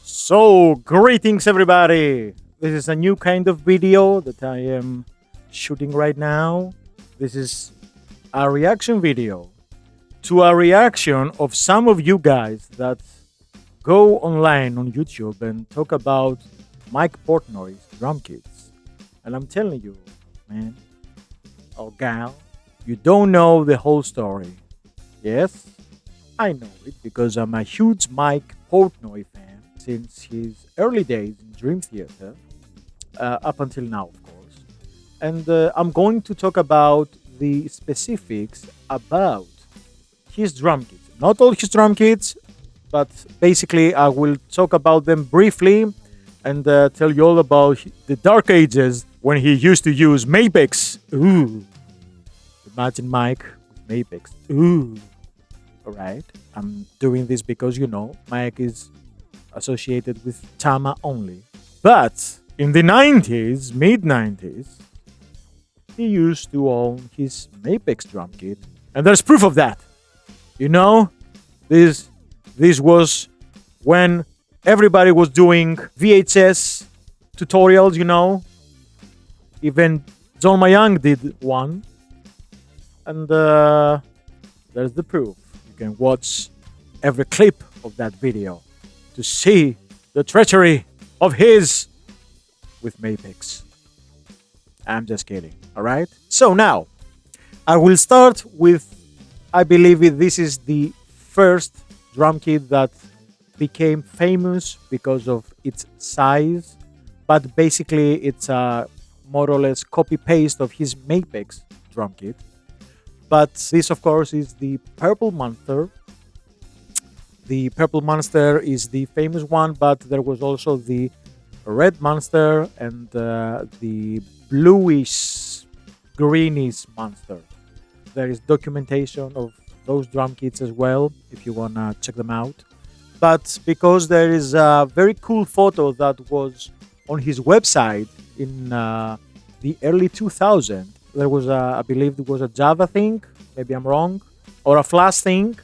So, greetings everybody! This is a new kind of video that I am shooting right now. This is a reaction video to a reaction of some of you guys that go online on YouTube and talk about Mike Portnoy's drum kits. And I'm telling you, man, or gal, you don't know the whole story. Yes, I know it because I'm a huge Mike Portnoy fan since his early days in Dream Theater, up until now, of course. And I'm going to talk about the specifics about his drum kits. Not all his drum kits, but basically I will talk about them briefly and tell you all about the dark ages when he used to use Mapex. Ooh. Imagine Mike with Mapex. Ooh. Alright. I'm doing this because, Mike is associated with Tama only. But in the 90s, mid-90s, he used to own his Mapex drum kit. And there's proof of that. This was when everybody was doing VHS tutorials, Even John Mayang did one. And there's the proof. You can watch every clip of that video to see the treachery of his with Mapex. I'm just kidding, alright? So now, I will start with, I believe this is the first drum kit that became famous because of its size, but basically it's a more or less copy-paste of his Mapex drum kit. But this, of course, is the Purple Monster. The Purple Monster is the famous one, but there was also the Red Monster and the bluish, greenish Monster. There is documentation of those drum kits as well, if you want to check them out. But because there is a very cool photo that was on his website in the early 2000s, there was I believe it was a Java thing, maybe I'm wrong, or a Flash thing,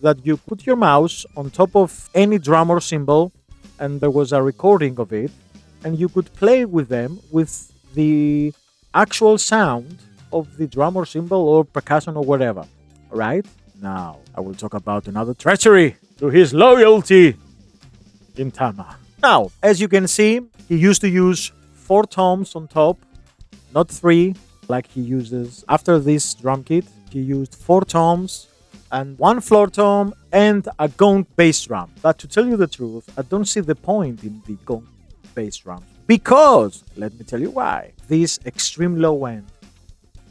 that you put your mouse on top of any drum or cymbal, and there was a recording of it, and you could play with them with the actual sound of the drum or cymbal or percussion or whatever. Alright? Now, I will talk about another treachery to his loyalty in Tama. Now, as you can see, he used to use 4 toms on top, not 3, like he uses after this drum kit. He used 4 toms and 1 floor tom and a gong bass drum. But to tell you the truth, I don't see the point in the gong bass drum, because, let me tell you why, this extreme low end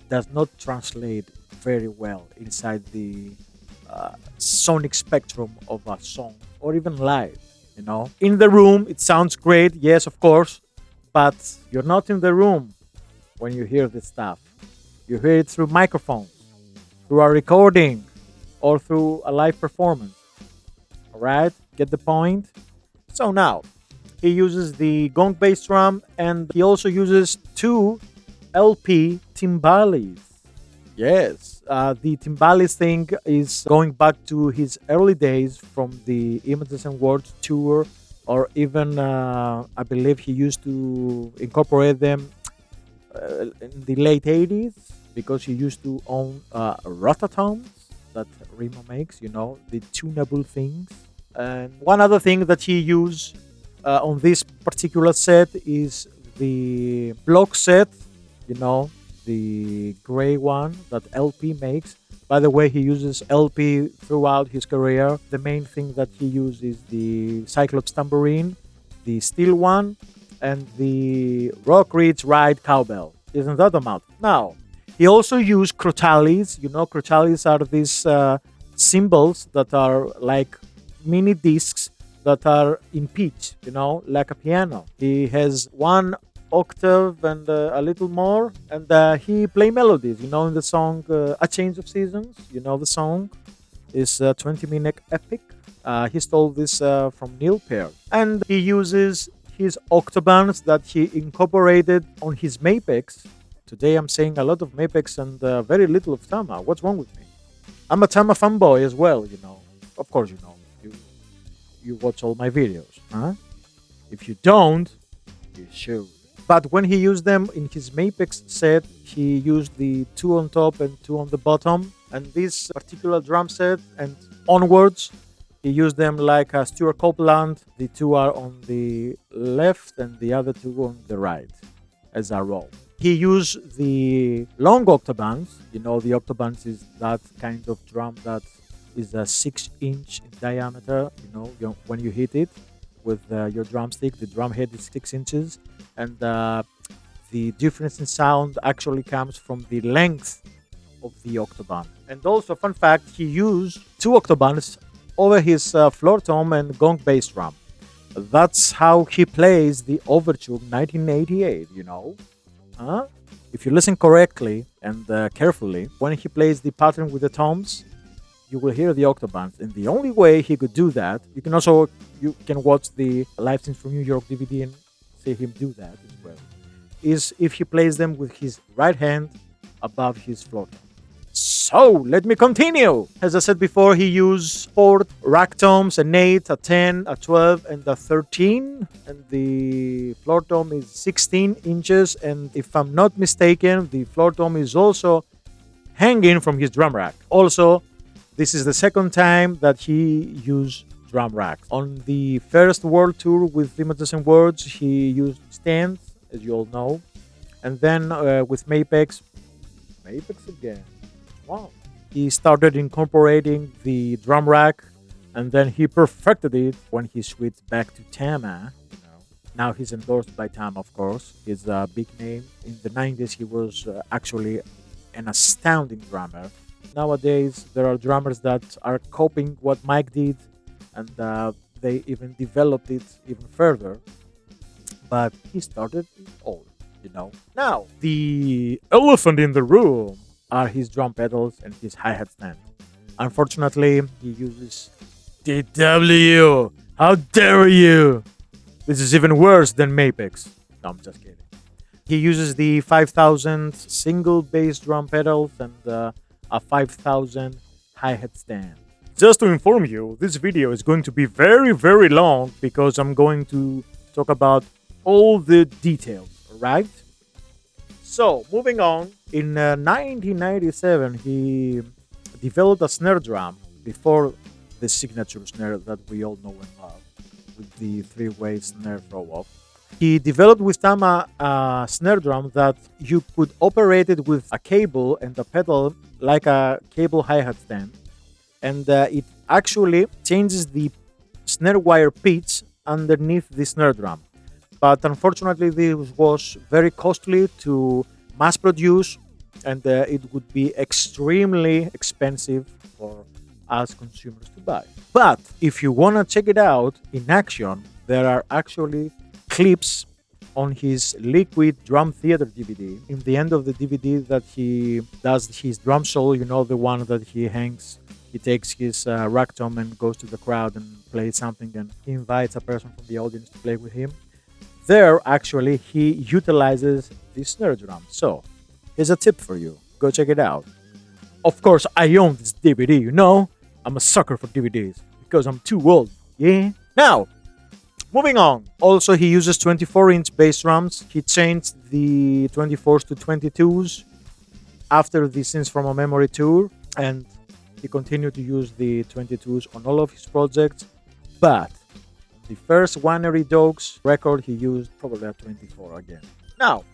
does not translate very well inside the sonic spectrum of a song or even live. In the room it sounds great, yes, of course, but you're not in the room when you hear this stuff. You hear it through microphones, through a recording, or through a live performance. Alright? Get the point? So now, he uses the gong bass drum, and he also uses 2 LP timbales. Yes, the timbales thing is going back to his early days from the Images and Words tour, or even, I believe he used to incorporate them in the late 80s, because he used to own Rotatoms that Remo makes, the tunable things. And one other thing that he used on this particular set is the block set, the gray one that LP makes. By the way, he uses LP throughout his career. The main thing that he uses is the Cyclops tambourine, the steel one, and the Rock Ridge Ride cowbell. Isn't that a mouth? Now, he also used crotales. Crotales are these cymbals that are like mini discs that are in pitch, like a piano. He has 1 octave and a little more, and he play melodies, in the song A Change of Seasons. The song is a 20-minute epic. He stole this from Neil Peart. And he uses his octobands that he incorporated on his Mapex. Today I'm saying a lot of Mapex and very little of Tama. What's wrong with me? I'm a Tama fanboy as well, Of course, you watch all my videos, huh? If you don't, you should. But when he used them in his Mapex set, he used the two on top and two on the bottom. And this particular drum set and onwards, he used them like a Stuart Copeland. The two are on the left and the other two on the right as a roll. He used the long octobands. You know, the octobands is that kind of drum that is a 6-inch in diameter. When you hit it with your drumstick, the drum head is 6 inches. And the difference in sound actually comes from the length of the octoband. And also, fun fact, he used two octobands over his floor tom and gong bass drum. That's how he plays the Overture 1988, Huh? If you listen correctly and carefully, when he plays the pattern with the toms, you will hear the octobands. And the only way he could do that, you can watch the Live Scenes from New York DVD and see him do that as well, is if he plays them with his right hand above his floor tom. So, let me continue. As I said before, he used 4 rack toms, an 8, a 10, a 12, and a 13. And the floor tom is 16 inches. And if I'm not mistaken, the floor tom is also hanging from his drum rack. Also, this is the second time that he used drum racks. On the first world tour with Images and Words, he used stands, as you all know. And then with Mapex again. Wow. He started incorporating the drum rack, and then he perfected it when he switched back to Tama. Now he's endorsed by Tama, of course. He's a big name. In the 90s, he was actually an astounding drummer. Nowadays, there are drummers that are copying what Mike did, and they even developed it even further. But he started it all, Now, the elephant in the room are his drum pedals and his hi-hat stand. Unfortunately, he uses DW. How dare you? This is even worse than Mapex. No, I'm just kidding. He uses the 5000 single bass drum pedals and a 5000 hi-hat stand. Just to inform you, this video is going to be very, very long because I'm going to talk about all the details, right? So, moving on, in 1997, he developed a snare drum before the signature snare that we all know and love, with the 3-way snare throw-off. He developed with Tama a snare drum that you could operate it with a cable and a pedal like a cable hi-hat stand. And it actually changes the snare wire pitch underneath the snare drum. But unfortunately, this was very costly to mass produce, and it would be extremely expensive for us consumers to buy. But if you want to check it out in action, there are actually clips on his Liquid Drum Theater DVD. In the end of the DVD that he does his drum solo, the one that he takes his rack tom and goes to the crowd and plays something, and he invites a person from the audience to play with him. There, actually, he utilizes the snare drum. So, here's a tip for you. Go check it out. Of course, I own this DVD, I'm a sucker for DVDs because I'm too old, yeah? Now, moving on. Also, he uses 24-inch bass drums. He changed the 24s to 22s after the Scenes from a Memory tour, and he continued to use the 22s on all of his projects, but the first Winery Dogs record, he used probably a 24 again. Now,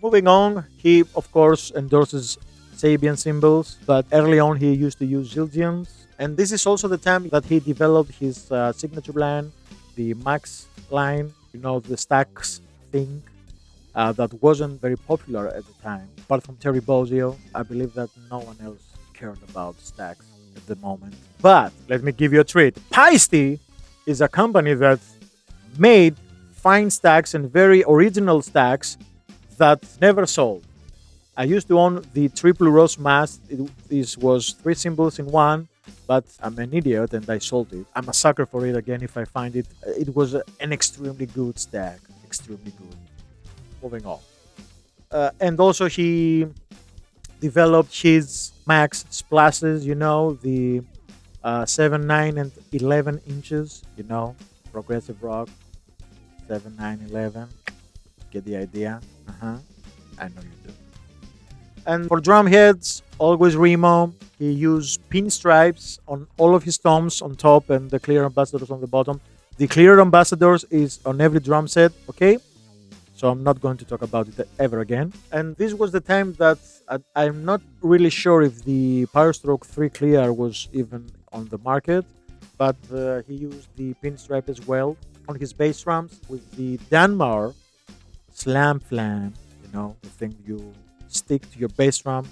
moving on, he, of course, endorses Sabian cymbals, but early on he used to use Zildjians. And this is also the time that he developed his signature line, the Max line, the stacks thing, that wasn't very popular at the time. Apart from Terry Bozzio, I believe that no one else cared about stacks at the moment. But let me give you a treat. Paiste is a company that made fine stacks and very original stacks that never sold. I used to own the Triple Rose Mask. This was 3 cymbals in one, but I'm an idiot and I sold it. I'm a sucker for it again if I find it. It was an extremely good stack. Extremely good. Moving on. And also he developed his Max splashes, the 7, 9, and 11 inches. Progressive rock. 7, 9, 11. Get the idea? I know you do. And for drum heads, always Remo. He used pinstripes on all of his toms on top and the clear ambassadors on the bottom. The clear ambassadors is on every drum set, okay? So I'm not going to talk about it ever again. And this was the time that I'm not really sure if the Powerstroke 3 Clear was even on the market, but he used the pinstripe as well on his bass drums with the Danmar Slam Flam, the thing you stick to your bass drum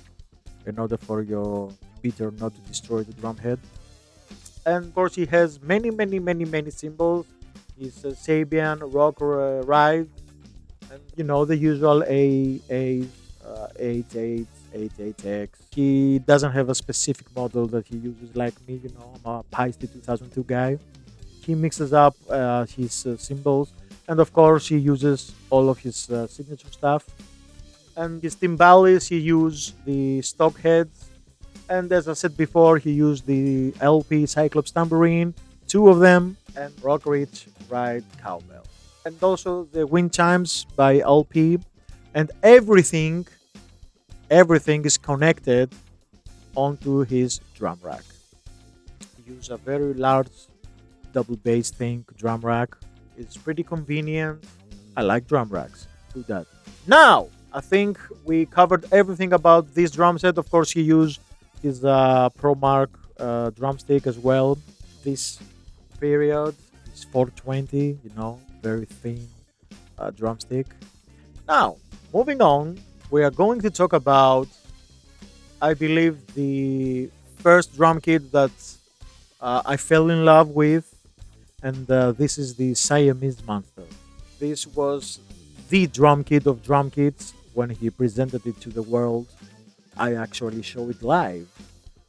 in order for your beater not to destroy the drum head. And of course, he has many, many, many, many symbols. He's a Sabian, Rock Ride, and the usual A, 8, 8, 8, 8X. He doesn't have a specific model that he uses like me, I'm a Paiste 2002 guy. He mixes up his symbols, and of course, he uses all of his signature stuff. And his timbales, he used the stock heads. And as I said before, he used the LP Cyclops tambourine, 2 of them, and Rock Rich Ride cowbell. And also the wind chimes by LP. And everything is connected onto his drum rack. He used a very large double bass thing drum rack. It's pretty convenient. I like drum racks. Do that. Now, I think we covered everything about this drum set. Of course, he used his ProMark drumstick as well. This period is 420, very thin drumstick. Now, moving on, we are going to talk about, I believe, the first drum kit that I fell in love with, and this is the Siamese Monster. This was the drum kit of drum kits. When he presented it to the world, I actually showed it live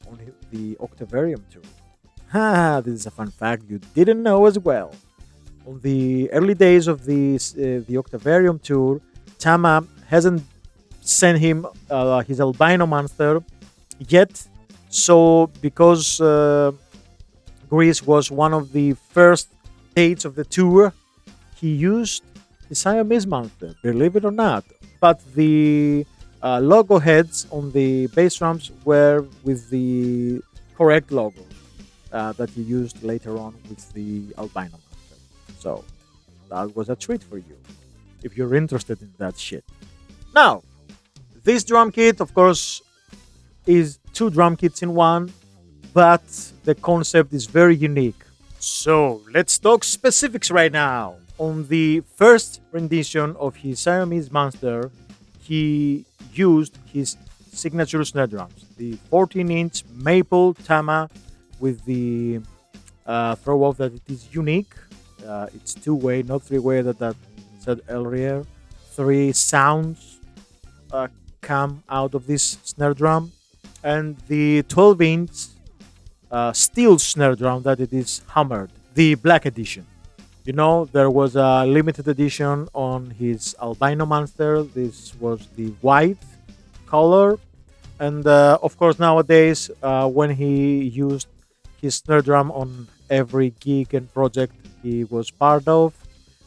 on the Octavarium tour. This is a fun fact you didn't know as well. On the early days of the Octavarium tour, Tama hasn't sent him his Albino Monster yet. So because Greece was one of the first dates of the tour, he used the Siamese Monster, believe it or not. But the logo heads on the bass drums were with the correct logos that he used later on with the Albino Monster. So that was a treat for you if you're interested in that shit. Now, this drum kit, of course, is 2 drum kits in one, but the concept is very unique. So let's talk specifics right now. On the first rendition of his Siamese Monster, he used his signature snare drums, the 14-inch maple Tama with the throw-off that it is unique. It's 2-way, not 3-way that I said earlier. 3 sounds come out of this snare drum. And the 12-inch steel snare drum that it is hammered, the black edition. There was a limited edition on his Albino Monster. This was the white color. And of course, nowadays, when he used his snare drum on every gig and project he was part of,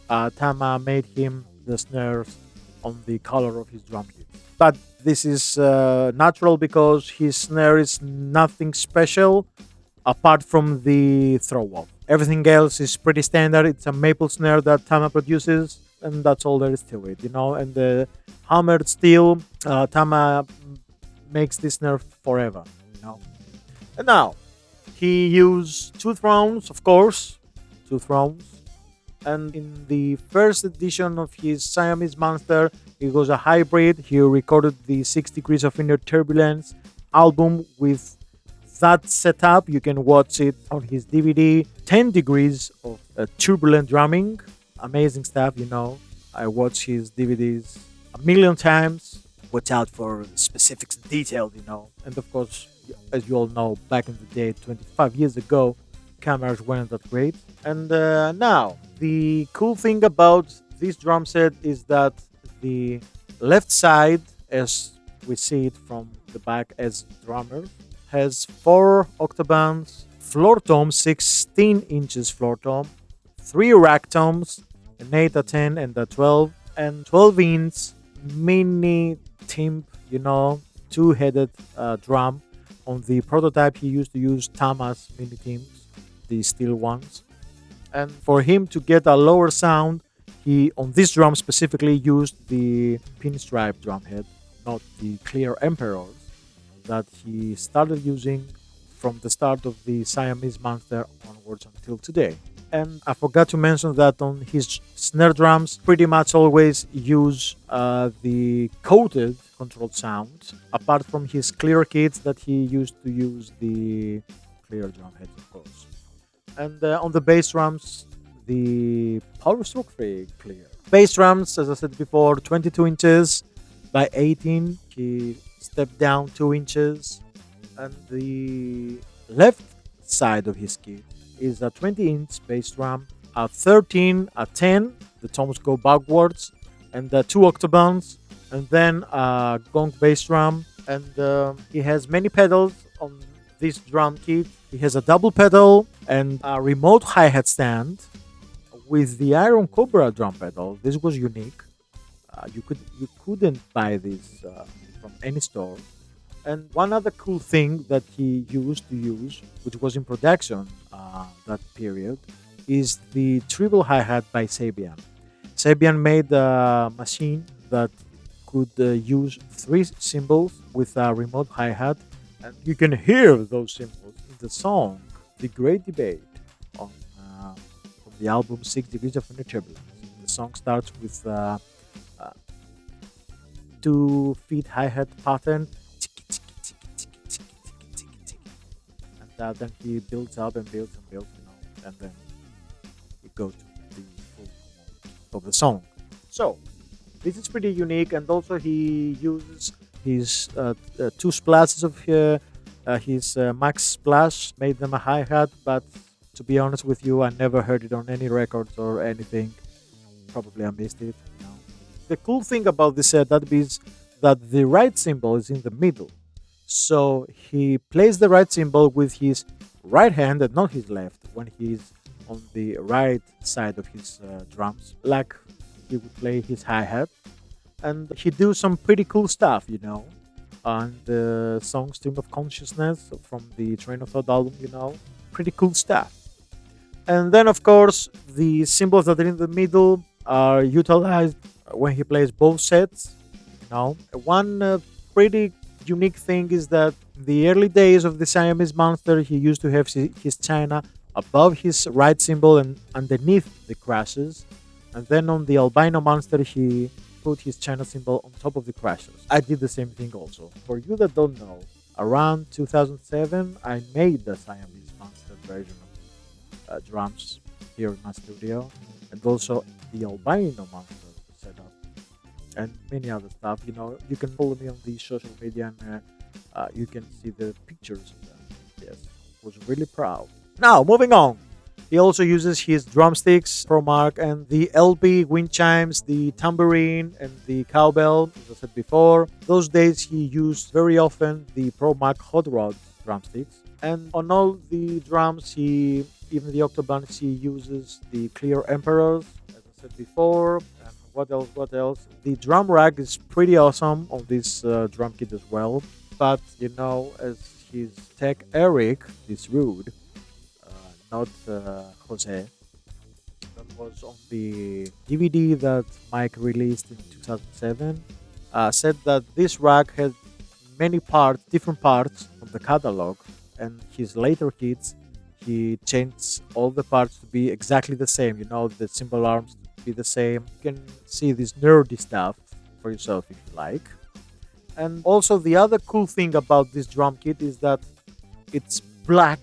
Tama made him the snares on the color of his drum kit. But this is natural because his snare is nothing special apart from the throw-off. Everything else is pretty standard. It's a maple snare that Tama produces, and that's all there is to it, And the hammered steel, Tama makes this snare forever, And now, he used 2 thrones, of course, 2 thrones. And in the first edition of his Siamese Monster, it was a hybrid. He recorded the 6 Degrees of Inner Turbulence album with that setup. You can watch it on his DVD. 10 degrees of turbulent drumming. Amazing stuff, I watch his DVDs a million times. Watch out for specifics and details, And of course, as you all know, back in the day, 25 years ago, cameras weren't that great. And now, the cool thing about this drum set is that the left side, as we see it from the back as drummer, has 4 octabands, floor tom, 16 inches floor tom, 3 rack toms, an 8, a 10, and a 12, and 12-inch mini timp, two-headed drum. On the prototype, he used to use Tama's mini timps, the steel ones. And for him to get a lower sound, he, on this drum specifically, used the pinstripe drum head, not the clear emperors that he started using from the start of the Siamese Monster onwards until today. And I forgot to mention that on his snare drums, pretty much always use the coated controlled sound, apart from his clear kits that he used to use the clear drum heads, of course. And on the bass drums, the Power Stroke Free clear. Bass drums, as I said before, 22 inches by 18. He stepped down 2 inches. And the left side of his kit is a 20-inch bass drum, a 13, a 10, the toms go backwards, and 2 octobones, and then a gong bass drum. And he has many pedals on this drum kit. He has a double pedal and a remote hi-hat stand with the Iron Cobra drum pedal. This was unique. You couldn't buy this from any store. And one other cool thing that he used to use, which was in production that period, is the triple hi-hat by Sabian. Sabian made a machine that could use 3 cymbals with a remote hi-hat, and you can hear those cymbals in the song The Great Debate on from the album 6 Degrees of Inner Turbulence. The song starts with 2 feet hi-hat pattern, and then he builds up and builds, and then it goes to the full mode of the song. So this is pretty unique, and also he uses his 2 splashes of his max splash, made them a hi-hat, but to be honest with you, I never heard it on any records or anything. Probably I missed it. The cool thing about this setup is that the right cymbal is in the middle. So he plays the right cymbal with his right hand and not his left when he's on the right side of his drums, like he would play his hi-hat. And he do some pretty cool stuff, on the song Stream of Consciousness from the Train of Thought album, pretty cool stuff. And then, of course, the cymbals that are in the middle are utilized when he plays both sets. One pretty unique thing is that in the early days of the Siamese Monster, he used to have his china above his right cymbal and underneath the crashes. And then on the Albino Monster, he put his china cymbal on top of the crashes. I did the same thing also. For you that don't know, around 2007, I made the Siamese Monster version of drums here in my studio, and also the Albino Monster setup, and many other stuff. You can follow me on the social media, and you can see the pictures of them. Yes, was really proud. Now, moving on. He also uses his drumsticks, ProMark, and the LP wind chimes, the tambourine, and the cowbell, as I said before. Those days he used very often the ProMark Hot Rod drumsticks. And on all the drums, even the octobones, he uses the clear emperors, as I said before. And what else? The drum rack is pretty awesome on this drum kit as well. But, as his tech Eric is rude, not Jose, that was on the DVD that Mike released in 2007, said that this rack had many parts, different parts from the catalog, and his later kits, he changed all the parts to be exactly the same, the cymbal arms to be the same. You can see this nerdy stuff for yourself if you like. And also the other cool thing about this drum kit is that it's black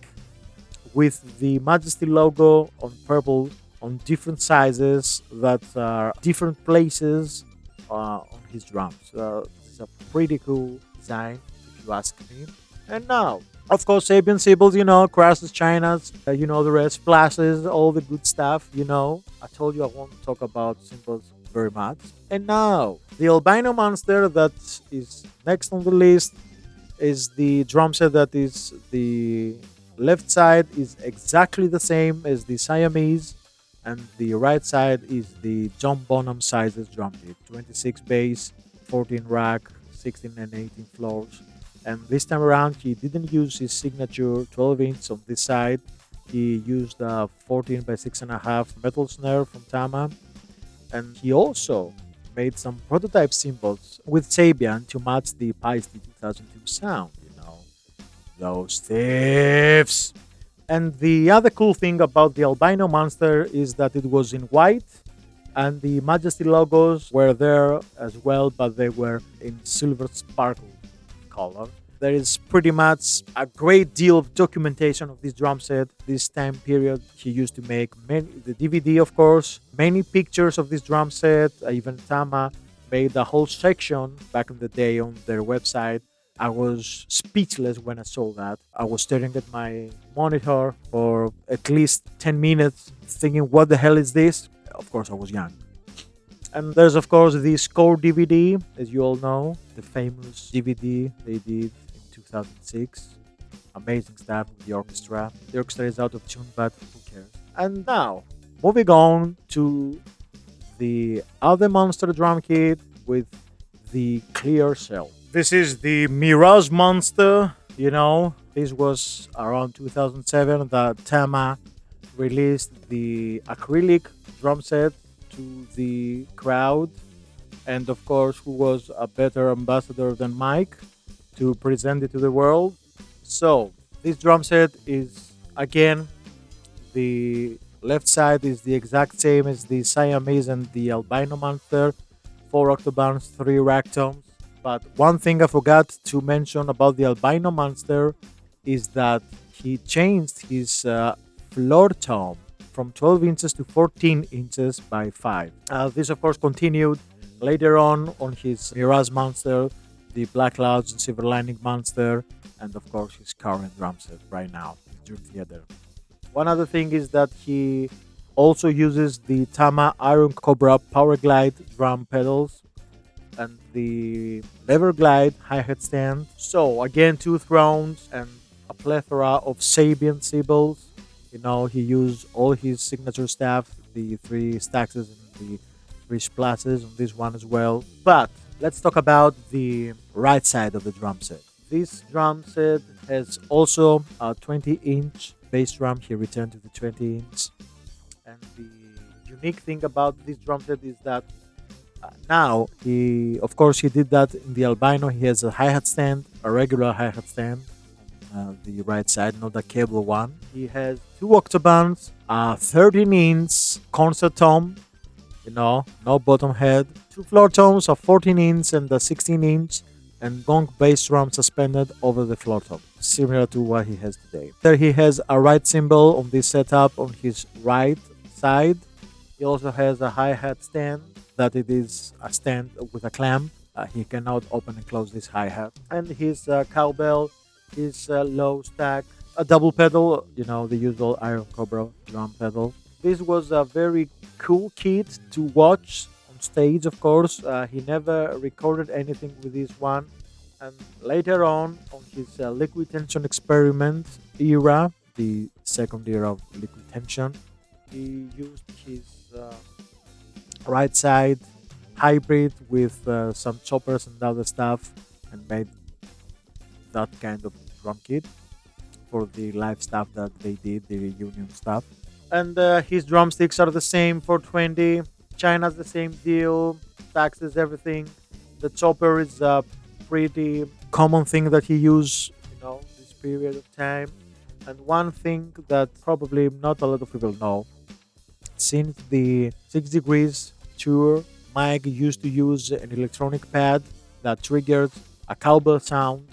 with the Majesty logo on purple on different sizes that are different places on his drums. It's a pretty cool design, if you ask me. And now, of course, Sabian cymbals, crashes, chinas, the rest, flashes, all the good stuff, I told you I won't talk about cymbals very much. And now, the Albino Monster that is next on the list is the drum set that is the left side is exactly the same as the Siamese, and the right side is the John Bonham sizes drum kit: 26 bass, 14 rack, 16 and 18 floors. And this time around, he didn't use his signature 12-inch on this side. He used a 14 by 6.5 metal snare from Tama, and he also made some prototype cymbals with Sabian to match the Paiste 2002 sound. Those thieves. And the other cool thing about the Albino Monster is that it was in white, and the Majesty logos were there as well, but they were in silver sparkle color. There is pretty much a great deal of documentation of this drum set, this time period. He used to make the DVD, of course, many pictures of this drum set. Even Tama made a whole section back in the day on their website. I was speechless when I saw that. I was staring at my monitor for at least 10 minutes thinking, what the hell is this? Of course, I was young. And there's, of course, the score DVD, as you all know, the famous DVD they did in 2006. Amazing stuff with the orchestra. The orchestra is out of tune, but who cares? And now, moving on to the other Monster drum kit with the clear shell. This is the Mirage Monster. This was around 2007 that Tama released the acrylic drum set to the crowd. And of course, who was a better ambassador than Mike to present it to the world? So, this drum set is, again, the left side is the exact same as the Siamese and the Albino Monster. 4 octobands, 3 rack toms. But one thing I forgot to mention about the Albino Monster is that he changed his floor tom from 12 inches to 14 inches by 5. This, of course, continued later on his Mirage Monster, the Black Clouds and Silver Lining Monster, and of course his current drum set right now, Dream Theater. One other thing is that he also uses the Tama Iron Cobra Power Glide drum pedals and the Lever Glide hi-hat stand. So again, 2 thrones and a plethora of Sabian cymbals. He used all his signature stuff, the 3 Staxes and the 3 Splashes on this one as well. But let's talk about the right side of the drum set. This drum set has also a 20-inch bass drum. He returned to the 20-inch. And the unique thing about this drum set is that now, he did that in the Albino. He has a hi-hat stand, a regular hi-hat stand on the right side, not the cable one. He has 2 octobands, a 13-inch concert tom, no bottom head, 2 floor toms, a 14-inch and a 16-inch, and gong bass drum suspended over the floor tom, similar to what he has today. There he has a right cymbal on this setup on his right side. He also has a hi-hat stand, that it is a stand with a clamp. He cannot open and close this hi-hat. And his cowbell, his low stack, a double pedal, the usual Iron Cobra drum pedal. This was a very cool kit to watch on stage, of course. He never recorded anything with this one. And later on his Liquid Tension experiment era, the second era of Liquid Tension, he used his right side hybrid with some choppers and other stuff and made that kind of drum kit for the live stuff that they did, the reunion stuff. And his drumsticks are the same for 20. China's the same deal. Taxes, everything. The chopper is a pretty common thing that he used, this period of time. And one thing that probably not a lot of people know, since the 6 Degrees tour, Mike used to use an electronic pad that triggered a cowbell sound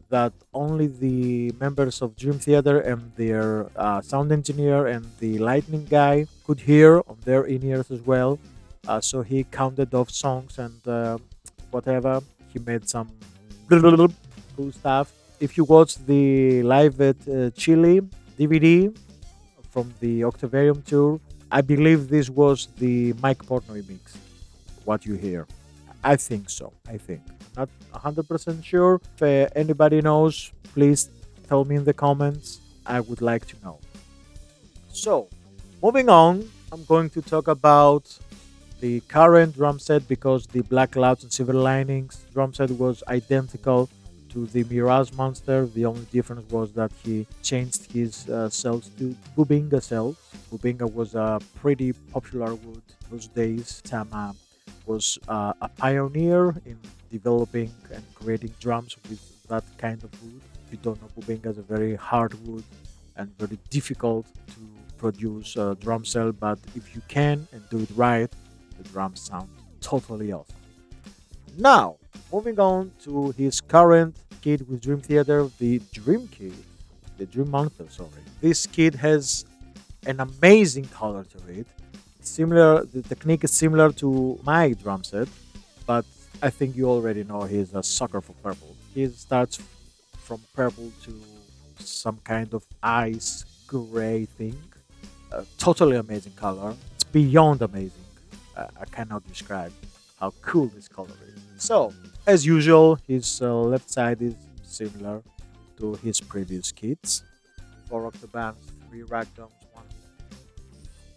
that only the members of Dream Theater and their sound engineer and the lightning guy could hear on their in-ears as well. So he counted off songs and whatever. He made some cool stuff. If you watch the Live at Chile DVD from the Octavarium tour, I believe this was the Mike Portnoy mix, what you hear. I think so. Not 100% sure. If anybody knows, please tell me in the comments. I would like to know. So, moving on, I'm going to talk about the current drum set because the Black Clouds and Silver Linings drum set was identical to the Mirage Monster. The only difference was that he changed his cells to Bubinga cells. Bubinga was a pretty popular wood those days. Tama was a pioneer in developing and creating drums with that kind of wood. If you don't know, Bubinga is a very hard wood and very difficult to produce a drum cell, but if you can and do it right, the drums sound totally awesome. Now, moving on to his current kit with Dream Theater, the Dream Kit, the Dream Monster, sorry. This kit has an amazing color to it. Similar, the technique is similar to my drum set, but I think you already know he's a sucker for purple. He starts from purple to some kind of ice gray thing. Totally amazing color. It's beyond amazing. I cannot describe how cool this color is. So, as usual, his left side is similar to his previous kits. 4 octobands, 3 ragdoms,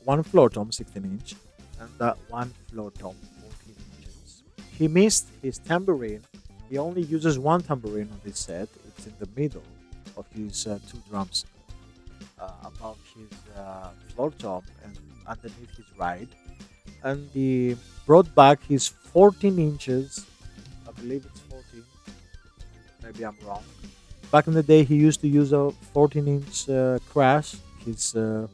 one floor tom 16 inch, and one floor tom 14 inches. He missed his tambourine. He only uses one tambourine on this set. It's in the middle of his 2 drums, above his floor tom and underneath his ride. And he brought back his 14 inches. I believe it's 14. Maybe I'm wrong. Back in the day, he used to use a 14-inch crash. His I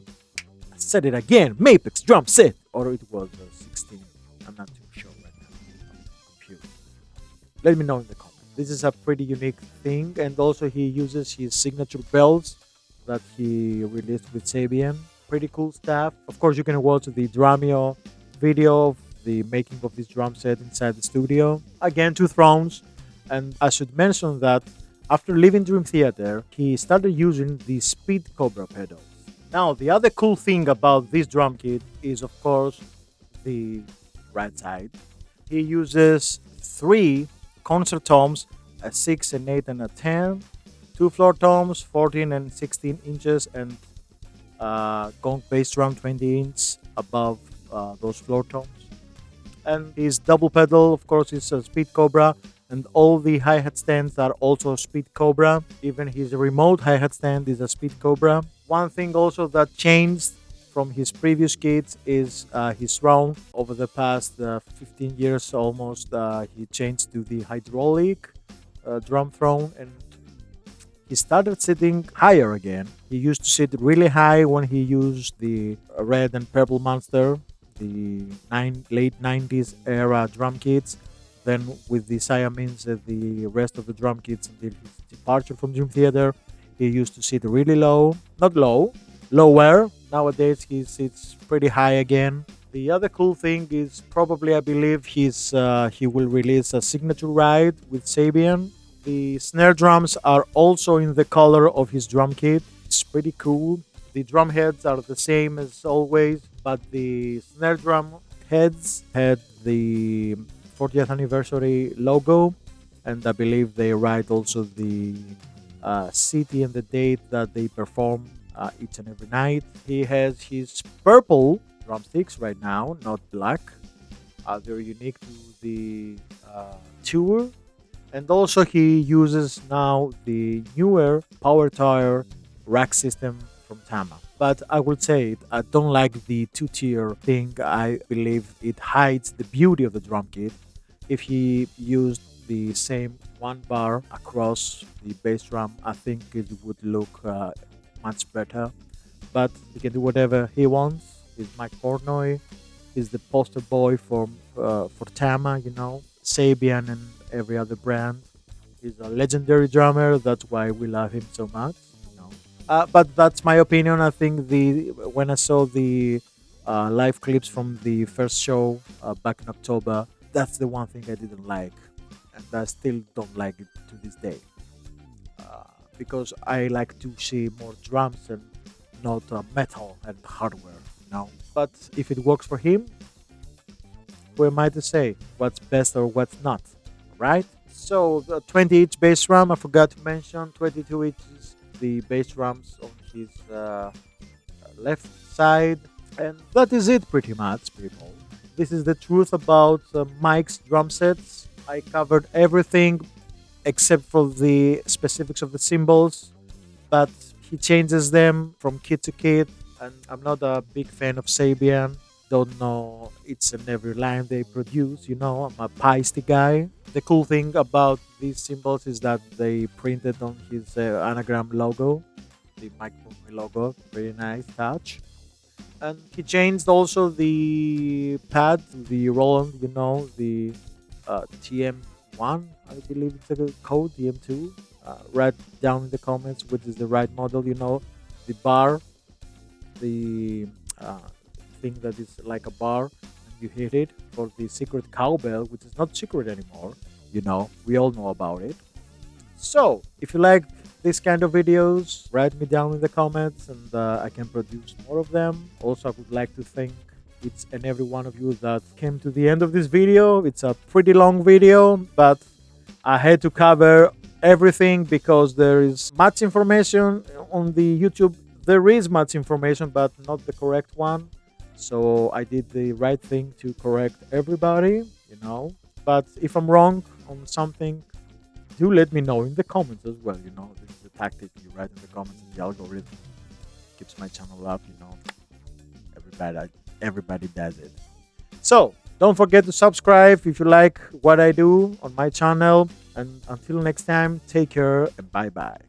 said it again, Mapex drum set, or it was 16. I'm not too sure right now. I'm confused. Let me know in the comments. This is a pretty unique thing, and also he uses his signature bells that he released with Sabian. Pretty cool stuff. Of course, you can watch the Dramio video of the making of this drum set inside the studio. Again, 2 thrones, and I should mention that after leaving Dream Theater, he started using the Speed Cobra pedals. Now, the other cool thing about this drum kit is, of course, the right side. He uses 3 concert toms, a 6, an 8, and a 10, 2 floor toms, 14 and 16 inches, and gong bass drum 20 inch above those floor toms. And his double pedal, of course, is a Speed Cobra, and all the hi-hat stands are also Speed Cobra. Even his remote hi-hat stand is a Speed Cobra. One thing also that changed from his previous kits is his throne. Over the past 15 years almost, he changed to the hydraulic drum throne, and he started sitting higher again. He used to sit really high when he used the red and purple Monster, the late 90s era drum kits. Then with the Siamese, the rest of the drum kits until his departure from Dream Theater, he used to sit really low. Not low, lower. Nowadays he sits pretty high again. The other cool thing is probably, I believe, he will release a signature ride with Sabian. The snare drums are also in the color of his drum kit. It's pretty cool. The drum heads are the same as always, but the snare drum heads had the 40th anniversary logo, and I believe they write also the city and the date that they perform each and every night. He has his purple drumsticks right now, not black. They're unique to the tour. And also he uses now the newer Power Tire rack system from Tama. But I would say I don't like the 2-tier thing. I believe it hides the beauty of the drum kit. If he used the same 1 bar across the bass drum, I think it would look much better. But he can do whatever he wants. He's Mike Portnoy. He's the poster boy for Tama, you know, Sabian and every other brand. He's a legendary drummer. That's why we love him so much. You know. But that's my opinion. I think when I saw the live clips from the first show back in October, that's the one thing I didn't like, and I still don't like it to this day. Because I like to see more drums and not metal and hardware, you know. But if it works for him, who am I to say what's best or what's not, right? So the 20-inch bass drum, I forgot to mention 22 inches the bass drums on his left side. And that is it pretty much, people. This is the truth about Mike's drum sets. I covered everything except for the specifics of the cymbals, but he changes them from kit to kit. And I'm not a big fan of Sabian. Don't know each and every line they produce. I'm a Paiste guy. The cool thing about these symbols is that they printed on his anagram logo, the Mike Portnoy logo. Very nice touch. And he changed also the pad, the Roland, the TM1, I believe it's a code, TM2. Write down in the comments which is the right model, the bar, the thing that is like a bar, and you hit it for the secret cowbell, which is not secret anymore. We all know about it. So, if you like this kind of videos, write me down in the comments, and I can produce more of them. Also, I would like to thank each and every one of you that came to the end of this video. It's a pretty long video, but I had to cover everything because there is much information on the YouTube. There is much information, but not the correct one. So I did the right thing to correct everybody, But if I'm wrong on something, do let me know in the comments as well. This is the tactic you write in the comments, and the algorithm keeps my channel up. Everybody does it. So don't forget to subscribe if you like what I do on my channel. And until next time, take care and bye bye.